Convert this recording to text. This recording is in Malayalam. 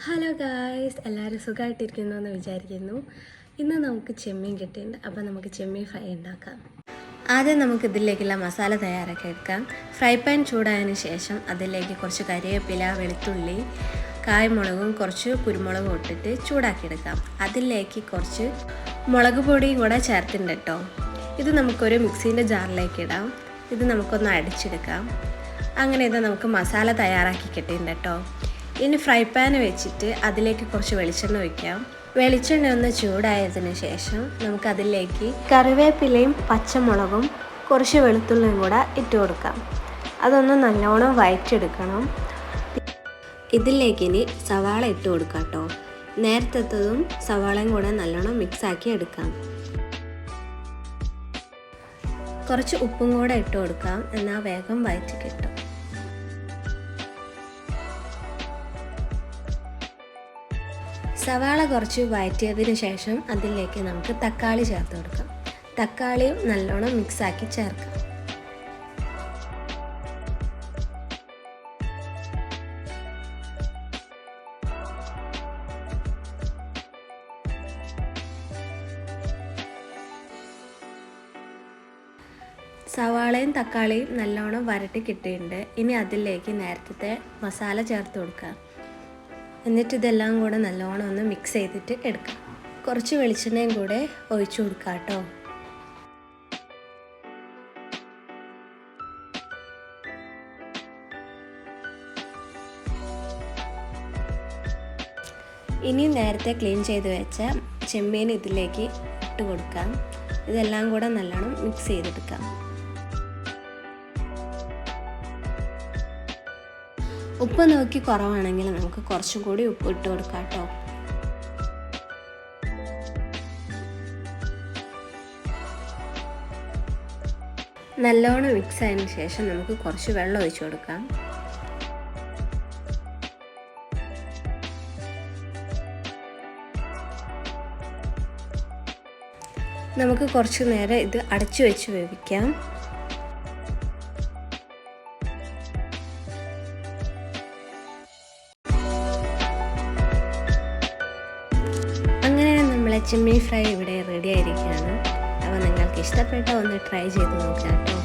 ഹലോ ഗായ്സ്, എല്ലാവരും സുഖമായിട്ടിരിക്കുന്നു എന്ന് വിചാരിക്കുന്നു. ഇന്ന് നമുക്ക് ചെമ്മീൻ കിട്ടിയിട്ടുണ്ട്. അപ്പോൾ നമുക്ക് ചെമ്മീൻ ഫ്രൈ ഉണ്ടാക്കാം. ആദ്യം നമുക്ക് ഇതിലേക്കുള്ള മസാല തയ്യാറാക്കി എടുക്കാം. ഫ്രൈ പാൻ ചൂടായതിന് ശേഷം അതിലേക്ക് കുറച്ച് കരിവേപ്പില, വെളുത്തുള്ളി, കായ്മുളകും കുറച്ച് കുരുമുളകും ഇട്ടിട്ട് ചൂടാക്കിയെടുക്കാം. അതിലേക്ക് കുറച്ച് മുളക് പൊടിയും കൂടെ ചേർത്തിട്ടുണ്ട് കേട്ടോ. ഇത് നമുക്കൊരു മിക്സീൻ്റെ ജാറിലേക്ക് ഇടാം. ഇത് നമുക്കൊന്ന് അടിച്ചെടുക്കാം. അങ്ങനെ ഇത് നമുക്ക് മസാല തയ്യാറാക്കി കിട്ടിയിട്ടുണ്ട് കേട്ടോ. ഇനി ഫ്രൈ പാൻ വെച്ചിട്ട് അതിലേക്ക് കുറച്ച് വെളിച്ചെണ്ണ ഒഴിക്കാം. വെളിച്ചെണ്ണ ഒന്ന് ചൂടായതിന് ശേഷം നമുക്ക് അതിലേക്ക് കറിവേപ്പിലയും പച്ചമുളകും കുറച്ച് വെളുത്തുള്ളിയും കൂടെ ഇട്ട് കൊടുക്കാം. അതൊന്ന് നല്ലോണം വഴറ്റിയെടുക്കണം. ഇതിലേക്ക് ഇനി സവാള ഇട്ട് കൊടുക്കാം കേട്ടോ. നേരത്തേതും സവാളയും കൂടെ നല്ലോണം മിക്സാക്കി എടുക്കാം. കുറച്ച് ഉപ്പും കൂടെ ഇട്ട് കൊടുക്കാം, എന്നാൽ വേഗം വഴറ്റി കിട്ടും. സവാള കുറച്ച് വഴറ്റിയതിന് ശേഷം അതിലേക്ക് നമുക്ക് തക്കാളി ചേർത്ത് കൊടുക്കാം. തക്കാളിയും നല്ലോണം മിക്സാക്കി ചേർക്കാം. സവാളയും തക്കാളിയും നല്ലോണം വരട്ടി കിട്ടിയിട്ടുണ്ട്. ഇനി അതിലേക്ക് നേരത്തെ മസാല ചേർത്ത് കൊടുക്കാം. എന്നിട്ട് ഇതെല്ലാം കൂടെ നല്ലോണം ഒന്ന് മിക്സ് ചെയ്തിട്ട് എടുക്കാം. കുറച്ച് വെളിച്ചെണ്ണയും കൂടെ ഒഴിച്ചു കൊടുക്കാം കേട്ടോ. ഇനി നേരത്തെ ക്ലീൻ ചെയ്ത് വെച്ച ചെമ്മീൻ ഇതിലേക്ക് ഇട്ട് കൊടുക്കാം. ഇതെല്ലാം കൂടെ നല്ലോണം മിക്സ് ചെയ്തെടുക്കാം. ഉപ്പ് നോക്കി കുറവാണെങ്കിൽ നമുക്ക് കുറച്ചും കൂടി ഉപ്പ് ഇട്ട് കൊടുക്കാം കേട്ടോ. നല്ലോണം മിക്സ് ആയതിനു ശേഷം നമുക്ക് കുറച്ച് വെള്ളം ഒഴിച്ചു കൊടുക്കാം. നമുക്ക് കുറച്ച് നേരം ഇത് അടച്ചു വെച്ച് വേവിക്കാം. അങ്ങനെ നമ്മളെ ചെമ്മീൻ ഫ്രൈ ഇവിടെ റെഡി ആയിരിക്കുകയാണ്. അപ്പോൾ നിങ്ങൾക്ക് ഇഷ്ടപ്പെട്ട ഒന്ന് ട്രൈ ചെയ്ത് നോക്കാം കേട്ടോ.